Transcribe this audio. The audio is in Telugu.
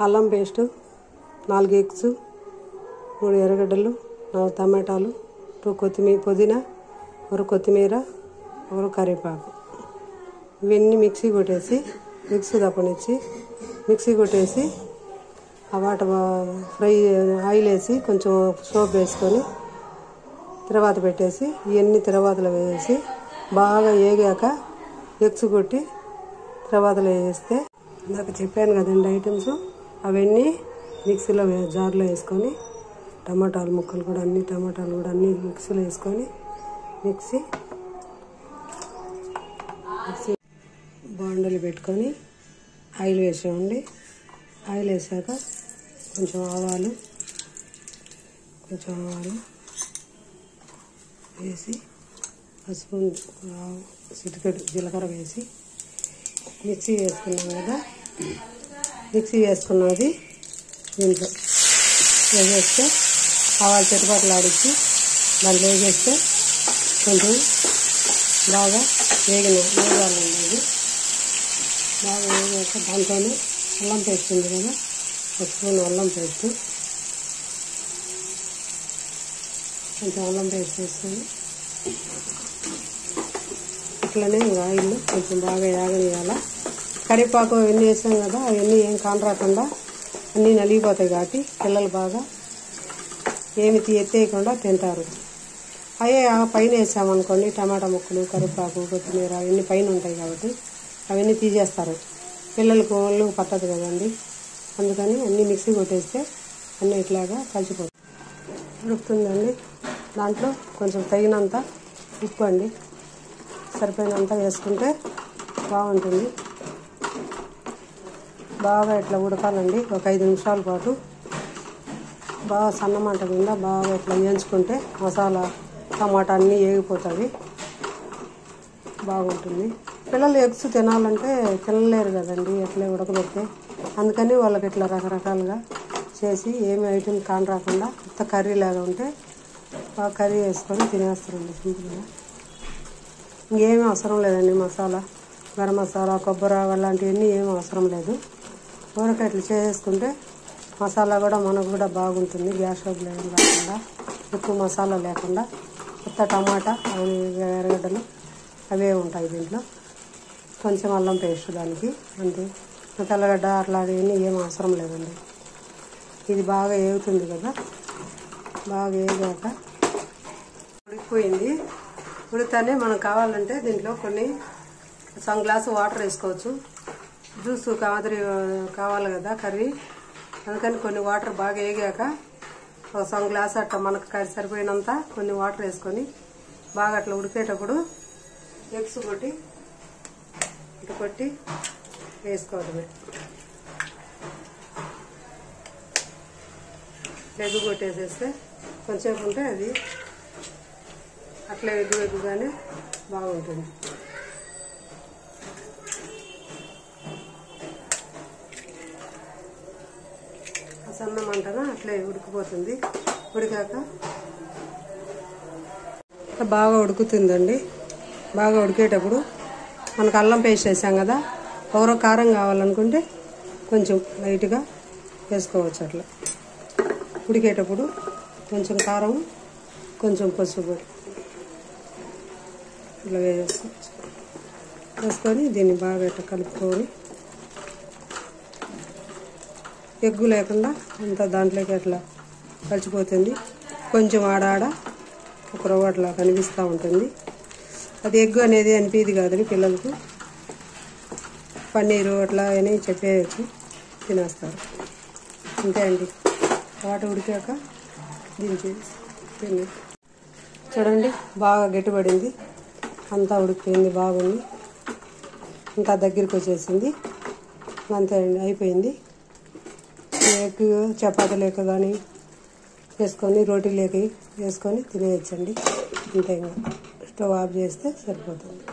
అల్లం పేస్టు, 4 ఎగ్స్, 3 ఎర్రగడ్డలు, 4 టమాటాలు, 2 పుదీనా, 1 కొత్తిమీర, 1 కరివేపాకు. ఇవన్నీ మిక్సీ కొట్టేసి మిక్సీ తప్పనిచ్చి మిక్సీ కొట్టేసి ఆ వాటర్ ఫ్రై ఆయిల్ వేసి కొంచెం సోప్ వేసుకొని తర్వాత పెట్టేసి ఇవన్నీ తర్వాతలో వేసి బాగా వేగాక ఎగ్స్ కొట్టి తర్వాతలో వేస్తే ఇందాక చెప్పాను కదండి ఐటమ్స్, అవన్నీ మిక్సీలో జార్లో వేసుకొని టమాటాలు ముక్కలు కూడా అన్ని మిక్సీలో వేసుకొని మిక్సీ బాండలు పెట్టుకొని ఆయిల్ వేసామండి. ఆయిల్ వేసాక కొంచెం ఆవాలు వేసి పసుపు, చిటికెడు జీలకర్ర వేసి మిక్సీ వేసుకున్నాం కదా, మిక్సీ వేసుకున్నది దీంట్లో వేసేస్తే ఆవాలు చెట్టుపాట్లు ఆడించి దాంట్లో వేసేస్తే కొంచెం బాగా వేగాలండి. ఇది బాగా వేగాక దాంట్లోనే అల్లం పేస్ట్ ఉంది కదా, 1 స్పూన్ అల్లం పేస్ట్, కొంచెం అల్లం పేస్ట్ వేసుకొని ఇట్లనే ఆయిల్లో కొంచెం బాగా యాగనియాల. కరివేపాకు అవన్నీ వేసాం కదా, అవన్నీ ఏం కానరాకుండా అన్నీ నలిగిపోతాయి కాబట్టి పిల్లలు బాగా ఏమి ఎత్తేయకుండా తింటారు. అయ్యే పైన వేసామనుకోండి టమాటా ముక్కలు, కరివేపాకు, కొత్తిమీర అవన్నీ పైన ఉంటాయి కాబట్టి అవన్నీ తీసేస్తారు. పిల్లలకు ఒళ్ళు పట్టదు కదండి, అందుకని అన్నీ మిక్సీ కొట్టేస్తే అన్నీ ఇట్లాగా కలిసిపోతుంది. ఉడుకుతుందండి. దాంట్లో కొంచెం తగినంత ఉప్పు అండి, సరిపోయినంత వేసుకుంటే బాగుంటుంది. బాగా ఇట్లా ఉడకాలండి. ఒక 5 నిమిషాల పాటు బాగా సన్నమంట కింద బాగా ఇట్లా వేయించుకుంటే మసాలా టమాటా అన్నీ వేగిపోతుంది, బాగుంటుంది. పిల్లలు ఎగ్స్ తినాలంటే తినలేరు కదండి ఎట్లా ఉడకబెడితే, అందుకని వాళ్ళకి ఇట్లా రకరకాలుగా చేసి ఏమి ఐటమ్ కాని రాకుండా కొత్త కర్రీ లాగా ఉంటే బాగా కర్రీ వేసుకొని తినేస్తారండి సింపుల్గా. ఇంకేమీ అవసరం లేదండి. మసాలా, గరం మసాలా, కొబ్బరి అలాంటివన్నీ ఏమీ అవసరం లేదు. ఊరక ఇట్లా చేసుకుంటే మసాలా కూడా మనకు కూడా బాగుంటుంది. గ్యాస్ ట్రబుల్ ఏం కాకుండా, ఎక్కువ మసాలా లేకుండా, కొత్త టమాటా ఎర్రగడ్డలు అవే ఉంటాయి దీంట్లో. కొంచెం అల్లం పేస్ట్ దానికి అంతే. తెల్లగడ్డ అట్లాంటివన్నీ ఏం అవసరం లేదండి. ఇది బాగా వేగుతుంది కదా, బాగా వేగాక ఉడికిపోయింది. ఉడికితేనే మనకు కావాలంటే దీంట్లో కొన్ని సగం గ్లాసు వాటర్ వేసుకోవచ్చు. జ్యూస్ మాదిరి కావాలి కదా కర్రీ, అందుకని కొన్ని వాటర్ బాగా వేగాక ఒక సగం గ్లాసు అట్లా మనకు కర్రీ సరిపోయినంత కొన్ని వాటర్ వేసుకొని బాగా అట్లా ఉడికేటప్పుడు ఎగ్స్ కొట్టి వేసుకోవడమే. ఎగ్గు కొట్టేసేస్తే కొంచెంసేపు ఉంటే అది అట్లా ఎగ్గుగానే బాగుంటుంది. సన్న మంటన అట్లే ఉడికిపోతుంది. ఉడికాక బాగా ఉడుకుతుందండి. బాగా ఉడికేటప్పుడు మనకు అల్లం పేస్ట్ వేసాం కదా, ఎవరో కారం కావాలనుకుంటే కొంచెం లైట్గా వేసుకోవచ్చు. అట్లా ఉడికేటప్పుడు కొంచెం కారం, కొంచెం పసుపు ఇట్లా వేసుకోవచ్చు. వేసుకొని దీన్ని బాగా ఇట్లా కలుపుకొని ఎగ్గు లేకుండా అంతా దాంట్లోకి అట్లా కలిసిపోతుంది. కొంచెం ఆడాడ ఒక రవ్వ అట్లా కనిపిస్తూ ఉంటుంది. అది ఎగ్గు అనేది అనిపించదు కాదని పిల్లలకు పన్నీరు అట్లా అని చెప్పేయచ్చు, తినేస్తారు. అంతే అండి. వాటర్ ఉడికాక దించేసి తిని చూడండి. బాగా గట్టిపడింది, అంతా ఉడికిపోయింది, బాగుంది, అంతా దగ్గరికి వచ్చేసింది. అంతే అండి, అయిపోయింది. ఎగ్ చపాతీ లేక కానీ వేసుకొని రోటీ లేక వేసుకొని తినేయచ్చండి. అంతే, ఇంకా స్టవ్ ఆఫ్ చేస్తే సరిపోతుంది.